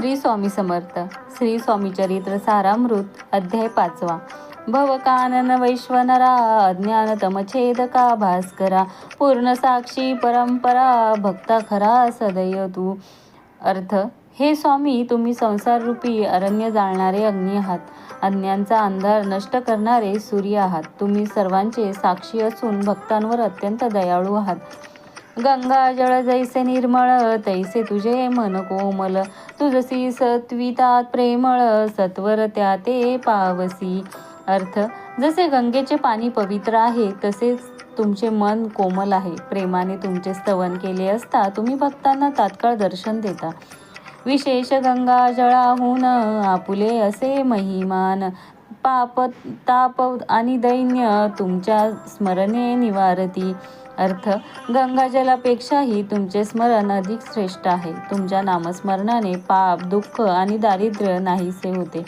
श्री स्वामी समर्थ. श्री स्वामी चरित्र सारामृत अध्याय 5. भवकानन वैश्वनरा अज्ञान तमछेदका भास्करा पूर्ण साक्षी परंपरा भक्ता खरा सदैव तू. अर्थ: हे स्वामी, तुम्ही संसार रूपी अरण्य जाळणारे अग्नी आहात. अज्ञानाचा अंधार नष्ट करणारे सूर्य आहात. तुम्ही सर्वांचे साक्षी असून भक्तांवर अत्यंत दयाळू आहात. गंगा जळ जैसे निर्मळ तैसे तुझे मन कोमल. तुझसी सत्वितात प्रेमळ सत्वर त्या ते पावसी. अर्थ: जसे गंगेचे पाणी पवित्र आहे तसेच तुमचे मन कोमल आहे. प्रेमाने तुमचे स्तवन केले असता तुम्ही भक्तांना तात्काळ दर्शन देता. विशेष गंगा जळाहून आपुले असे महिमान. पाप ताप आणि दैन्य तुमच्या स्मरणे निवारती. अर्थ: गंगाजलापेक्षाही तुमचे स्मरण अधिक श्रेष्ठ आहे. तुमच्या नामस्मरणाने पाप दुःख आणि दारिद्र्य नाहीसे होते.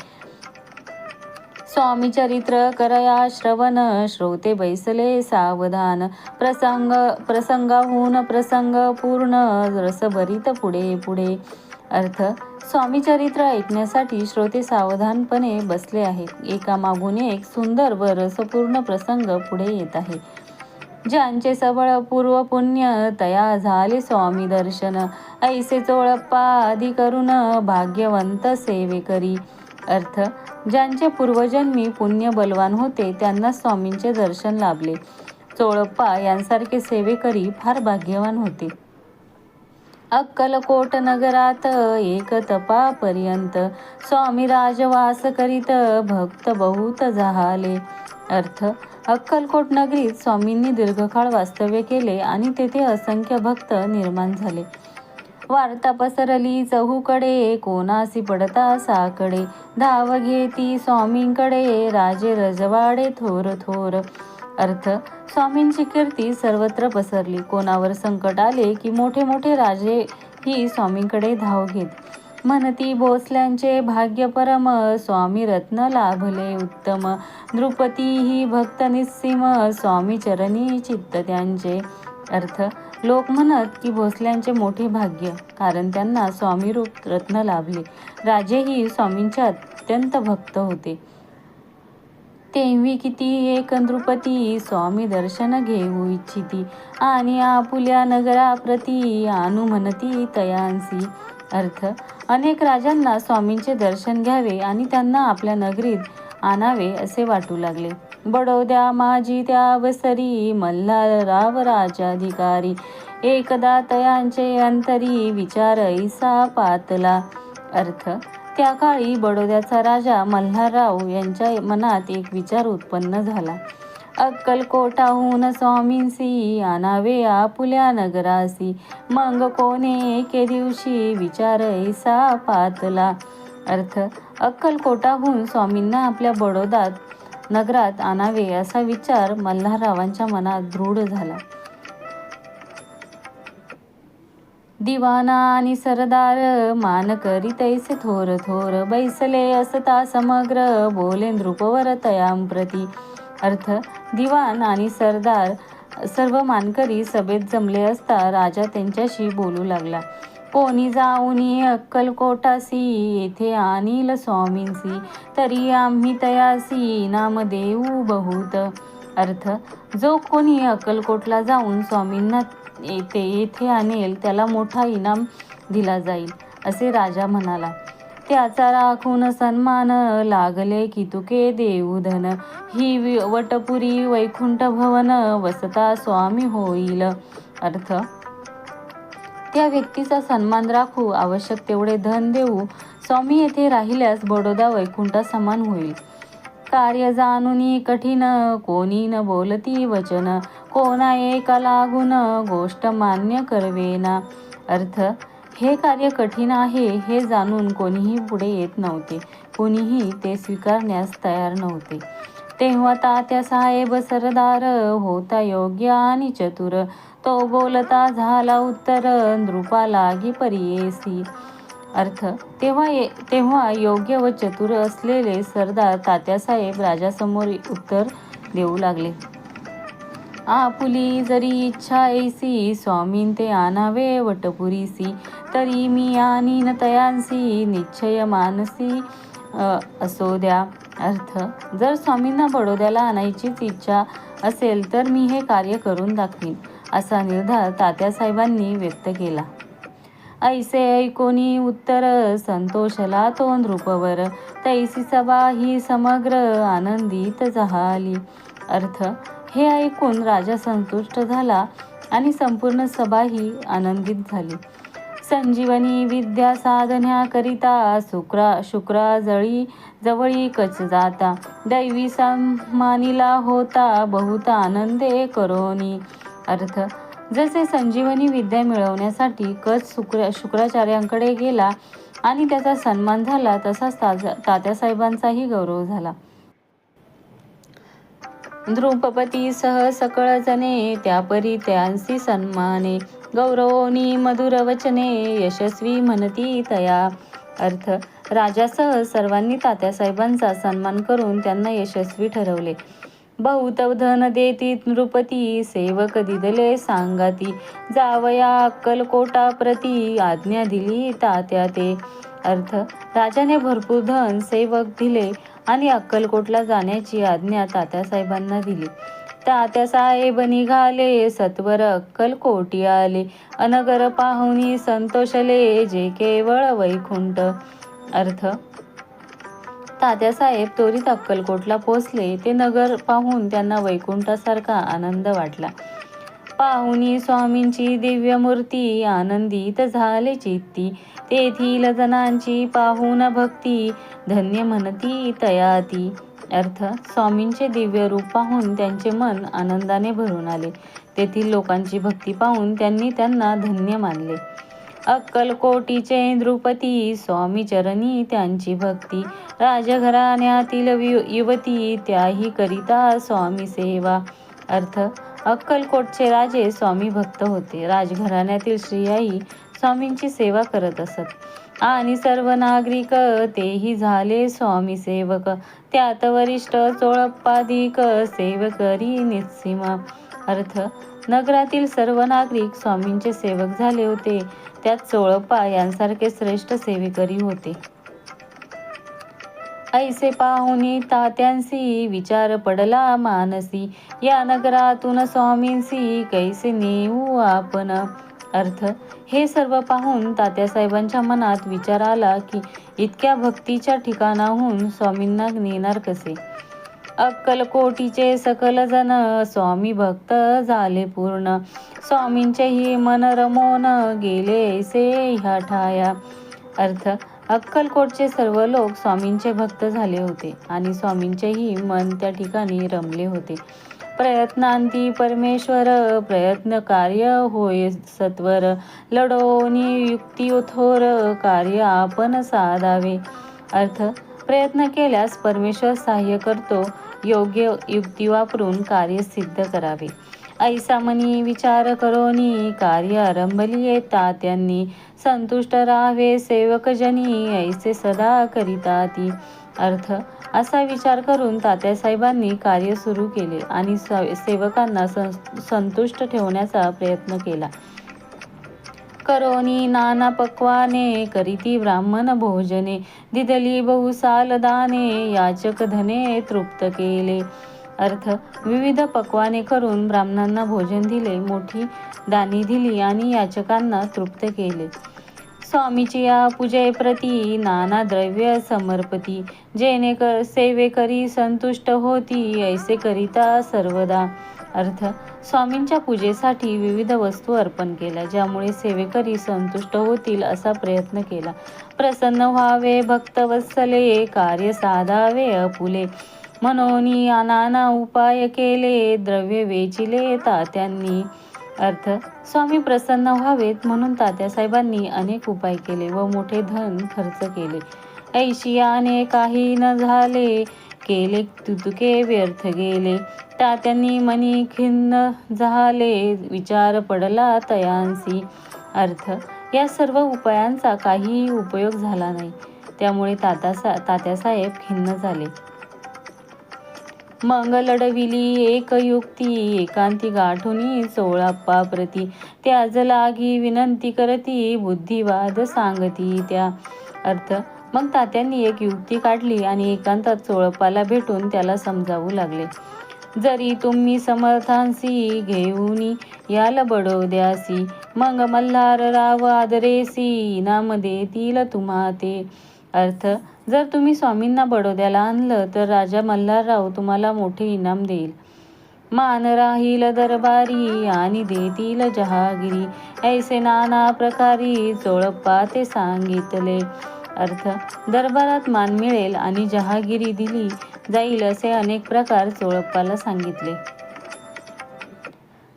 स्वामी चरित्र करया श्रवण श्रोते बैसले सावधान. प्रसंगाहून प्रसंग पूर्ण रसभरीत पुढे पुढे. अर्थ: स्वामी चरित्र ऐकण्यासाठी श्रोते सावधानपणे बसले आहेत. एकामागून एक सुंदर व रसपूर्ण प्रसंग पुढे येत आहे. ज्यांचे सबळ पूर्व पुण्य तया झाले स्वामी दर्शन. ऐसे चोळप्पा आदी करून भाग्यवंत सेवे करी. अर्थ: ज्यांचे पूर्वजन्मी पुण्य बलवान होते त्यांना स्वामींचे दर्शन लाभले. चोळप्पा यांसारखे सेवेकरी फार भाग्यवान होते. अक्कलकोट नगरात एक तपापर्यंत स्वामी राजवास करीत भक्त बहुत झाले. अर्थ: अक्कलकोट नगरीत स्वामींनी दीर्घकाळ वास्तव्य केले आणि तेथे असंख्य भक्त निर्माण झाले. वार्ता पसरली चहूकडे कोणासी पडता साकडे. धाव घेती स्वामींकडे राजे रजवाडे थोर थोर. अर्थ: स्वामींची कीर्ती सर्वत्र पसरली. कोणावर संकट आले की मोठे मोठे राजे ही स्वामींकडे धाव घेत. म्हणती भोसल्यांचे भाग्य परम स्वामी रत्न लाभले उत्तम. द्रुपती ही भक्त निस्सीम स्वामी चरणी चित्त त्यांचे. अर्थ: लोक म्हणत की भोसल्यांचे मोठे भाग्य, कारण त्यांना स्वामीरूप रत्न लाभले. राजेही स्वामींचे अत्यंत भक्त होते. तेव्ही किती एक द्रुपती स्वामी दर्शन घेऊ इच्छिती. आणि आपुल्या नगराप्रती आणू म्हणती तयांसी. अर्थ: अनेक राजांना स्वामींचे दर्शन घ्यावे आणि त्यांना आपल्या नगरीत आणावे असे वाटू लागले. बडोद्या माझी त्यावसरी मल्हारराव राजाधिकारी. एकदा तयांचे अंतरी विचार ऐसा पातला. अर्थ: त्या काळी बडोद्याचा राजा मल्हारराव यांच्या मनात एक विचार उत्पन्न झाला. अक्कलकोटाहून स्वामींसी आणावे आपुल्या नगरासी. मग कोणे एके दिवशी विचार ऐसा पातला. अर्थ: अक्कलकोटाहून स्वामींना आपल्या बडोदात नगरात आणावे असा विचार मल्हाररावांच्या मनात दृढ झाला. दिवाना आणि सरदार मान करी तैसे थोर थोर. बैसले असता समग्र बोले नृपवर तयांप्रती. अर्थ: दिवाण आणि सरदार सर्व मानकरी सभेत जमले असता राजा त्यांच्याशी बोलू लागला. कोणी जाऊनी अक्कलकोटासी येथे आणील स्वामींसी. तरी आम्ही तयासी इनाम देऊ बहुत. अर्थ: जो कोणी अक्कलकोटला जाऊन स्वामींना येथे आणेल त्याला मोठा इनाम दिला जाईल असे राजा म्हणाला. त्याचा राखून सन्मान लागले की तुके देऊ धन. ही वटपुरी वैकुंठ भवन वसता स्वामी होईल. अर्थ: त्या व्यक्तीचा सन्मान राखू, आवश्यक तेवढे धन देऊ. स्वामी येथे राहिल्यास बडोदा वैकुंठा समान होईल. कार्य जाणून कठीण कोणी न बोलती वचन. कोणा एका लागून गोष्ट मान्य करवेना. अर्थ: हे कार्य कठीण आहे हे जाणून कोणीही पुढे येत नव्हते. कोणीही ते स्वीकारण्यास तयार नव्हते. तेव्हा तात्या साहेब सरदार होता योग्य आणि चतुर. तो बोलता झाला उत्तर नृपा लागी परियेसी. अर्थ: तेव्हा योग्य व चतुर असलेले सरदार तात्यासाहेब राजासमोर उत्तर देऊ लागले. आपुली जरी इच्छा ऐसी स्वामीन ते आणावे वटपुरीसी. तरी मी आणीन तयांसी निश्चय मानसी असो द्या. अर्थ, जर स्वामींना बडोद्याला आणायचीच इच्छा असेल तर मी हे कार्य करून दाखवीन, असा निर्धार तात्यासाहेबांनी व्यक्त केला. ऐसे ऐकोनी उत्तर संतोषला तो नृपवर, तैसी सभा ही समग्र आनंदित झाली. अर्थ, हे ऐकून राजा संतुष्ट झाला आणि संपूर्ण सभा ही आनंदित झाली. संजीवनी विद्या साधण्याकरिता शुक्राजळी जवळी कच जाता, दैवी सन्मानिला होता बहुत आनंदे करोनी. अर्थ, जसे संजीवनी विद्या मिळवण्यासाठी कच शुक्राचार्यांकडे गेला आणि त्याचा सन्मान झाला, तसाच तात्यासाहेबांचाही गौरव झाला. द्रुपपती सह सकळ जने त्यापरी त्यांसी सन्माने, गौरवोनी मधुर वचने यशस्वी म्हणती तया. अर्थ, राजासह सर्वांनी तात्यासाहेबांचा सन्मान करून त्यांना यशस्वी ठरवले. बहुत धन देती नृपती सेवक दिदले सांगाती, जावया अक्कलकोटा प्रती आज्ञा दिली तात्या ते. अर्थ, राजाने भरपूर धन सेवक दिले आणि अक्कलकोटला जाण्याची आज्ञा तात्यासाहेबांना दिली. तात्यासाहेब निघाले सत्वर अक्कलकोटी आले, अनगर पाहुनी संतोषले जे केवळ वैकुंठ. अर्थ, तात्यासाहेब त्वरित अक्कलकोटला पोचले. ते नगर पाहून त्यांना वैकुंठासारखा आनंद वाटला. पाहुनी स्वामींची दिव्य मूर्ती आनंदित झाले चित्ती, तेथील जनांची पाहून भक्ती धन्य म्हणती तयाती. अर्थ, स्वामींचे दिव्य रूप पाहून त्यांचे मन आनंदाने भरून आले. तेथील लोकांची भक्ती पाहून त्यांनी त्यांना धन्य मानले. अक्कलकोटीचे नृपती स्वामी चरणी त्यांची भक्ती, राजघराण्यातील युवती त्याही करिता स्वामी सेवा. अर्थ, अक्कलकोटचे राजे स्वामी भक्त होते. राजघराण्यातील स्त्रियाही स्वामींची सेवा करत असत आणि सर्व नागरिक तेही झाले स्वामी सेवक. त्यात वरिष्ठ चोळप्पाधिक सेवकरी निस्सीमा. अर्थ, नगरातील सर्व नागरिक स्वामींचे सेवक झाले होते. त्यात चोळप्पा यांसारखे श्रेष्ठ सेवेकरी होते. ऐसे पाहुनी तात्यांसी विचार पडला मानसी, या नगरातून स्वामींसी कैसे नेऊ आपण. अर्थ, हे सर्व पाहून तात्यासाहेबांच्या मनात विचार आला की इतक्या भक्तीच्या ठिकाणाहून स्वामींना नेणार कसे. अक्कलकोटीचे सकल जन स्वामी भक्त झाले पूर्ण, स्वामींचेही मन रमोन गेले ऐसे ह्या ठाया. अर्थ, अक्कलकोटचे सर्व लोक स्वामींचे भक्त झाले होते आणि स्वामींचेही मन त्या ठिकाणी रमले होते. प्रयत्नांती परमेश्वर प्रयत्न कार्य होय सत्वर, लढोनी युक्ती थोर कार्य आपण साधावे. अर्थ, प्रयत्न केल्यास परमेश्वर सहाय्य करतो. योग्य युक्ती वापरून कार्य सिद्ध करावे. ऐसा मनी विचार करोनी कार्य आरंभली तात्यांनी, संतुष्ट राहावे सेवकजनी ऐसे सदा करिताती. अर्थ, असा विचार करून तात्यासाहेबांनी कार्य सुरू केले आणि सेवकांना संतुष्ट ठेवण्याचा प्रयत्न केला. करोनी नाना पक्वाने करीती ब्राह्मण भोजने, दिदली बहुसाल दाने याचक धने तृप्त केले. अर्थ, विविध पक्वाने करून ब्राह्मणांना भोजन दिले, मोठी दानी दिली आणि याचकांना तृप्त केले. स्वामीची या पूजेप्रती नाना द्रव्य समर्पती, जेणे सेवेकरी संतुष्ट होती ऐसे करिता सर्वदा. अर्थ, स्वामींच्या पूजेसाठी विविध वस्तू अर्पण केल्या, ज्यामुळे सेवेकरी संतुष्ट होतील असा प्रयत्न केला. प्रसन्न व्हावे भक्तवत्सले कार्य साधावे अपुले, म्हणून नाना उपाय केले द्रव्य वेचिले तात्यांनी. अर्थ, स्वामी प्रसन्न व्हावेत म्हणून तात्यासाहेबांनी अनेक उपाय केले व मोठे धन खर्च केले. ऐशियाने काही न झाले केले तुतुके व्यर्थ गेले, तात्यांनी मनी खिन्न झाले विचार पडला तयांसी. अर्थ, या सर्व उपायांचा काहीही उपयोग झाला नाही, त्यामुळे तात्यासाहेब खिन्न झाले. मग लढविली एक युक्ती एकांती गाठुनी चोळप्पा प्रती त्याज लागी विनंती करती बुद्धिवाद सांगती त्या. अर्थ मग तात्यांनी एक युक्ती काढली आणि एकांतात चोळप्पाला भेटून त्याला समजावू लागले. जरी तुम्ही समर्थांसी घेऊनी याल बडोद्यासी मग मल्हार राव आदरेसी इनाम देतील तुम्हा ते. अर्थ जर तुम्ही स्वामींना बडोद्याला आणलं तर राजा मल्हारराव तुम्हाला मोठे इनाम देईल. मान राहील दरबारी आणि देतील जहागिरी ऐसे नाना प्रकारी चोळप्पा ते सांगितले. अर्थ दरबारात मान मिळेल आणि जहागिरी दिली जाईल असे अनेक प्रकार चोळप्पाला सांगितले.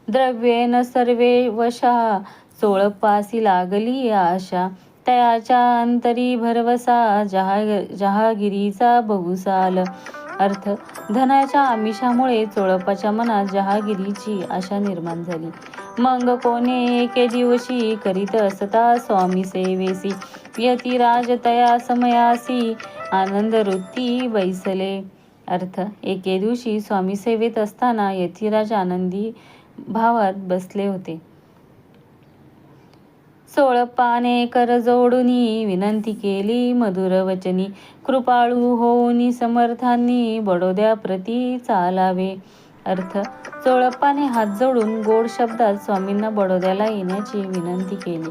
द्रव्येन सर्वे वशा चोळप्पासी लागली आशा तयाच्या अंतरी भरवसा जहागिरीचा बहुसाल. अर्थ धनाच्या आमिषामुळे चोळप्पाच्या मनात जहागिरीची आशा निर्माण झाली. मग कोणे एके दिवशी करीत असता स्वामी सेवेसी यतिराज तया समयासी आनंद वृत्ती बैसले. अर्थ एके दिवशी स्वामी सेवेत असताना यतिराज आनंदी भावात बसले होते. चोळप्पाने कर जोडुनी विनंती केली मधुर वचनी कृपाळू होऊनी समर्थांनी बडोद्या प्रती चालावे. अर्थ चोळप्पाने हात जोडून गोड शब्दात स्वामींना बडोद्याला येण्याची विनंती केली.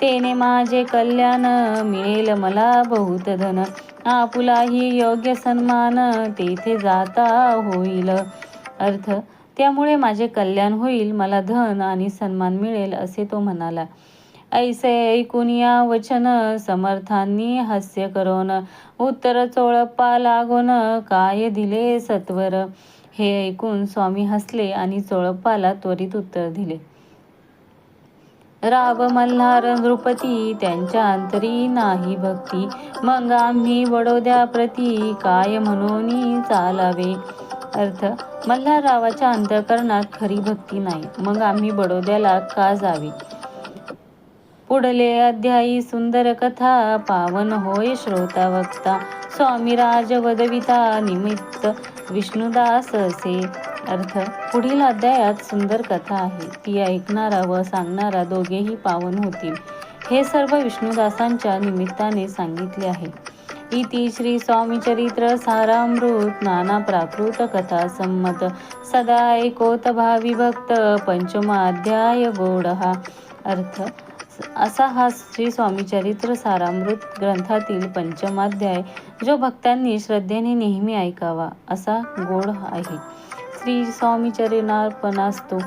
तेने माझे कल्याण मिळेल मला बहुत धन आपुलाही योग्य सन्मान तेथे जाता होईल. अर्थ त्यामुळे माझे कल्याण होईल मला धन आणि सन्मान मिळेल असे तो म्हणाला. ऐसे ऐकून या वचन समर्थांनी हास्य करोन उत्तर चोळप्पा लागोन काय दिले सत्वर. हे ऐकून स्वामी हसले आणि चोळप्पाला त्वरित उत्तर दिले. राव मल्हार नृपती त्यांच्या अंतरी नाही भक्ती मग आम्ही बडोद्या प्रती काय म्हणून चालावे. अर्थ मल्हाररावाच्या अंतःकरणात खरी भक्ती नाही मग आम्ही बडोद्याला का जावे. पुढले अध्यायी सुंदर कथा पावन होय श्रोता वक्ता स्वामी राज वदविता निमित्त विष्णुदास असे. अर्थ पुढील अध्यायात सुंदर कथा आहे ती ऐकणारा व सांगणारा दोघेही पावन होतील हे सर्व विष्णुदासांच्या निमित्ताने सांगितले आहे. इति श्री स्वामी चरित्र सारामृत नाना प्राकृत कथा संमत सदा ऐकोत भावी भक्त पंचमाध्याय गोडहा. अर्थ असा हा श्री स्वामी चरित्र सारामृत ग्रंथातील पंचमाध्याय जो भक्तांनी श्रद्धेने नेहमी ऐकावा असा गोड आहे. श्री स्वामी चरणार्पणास्तु.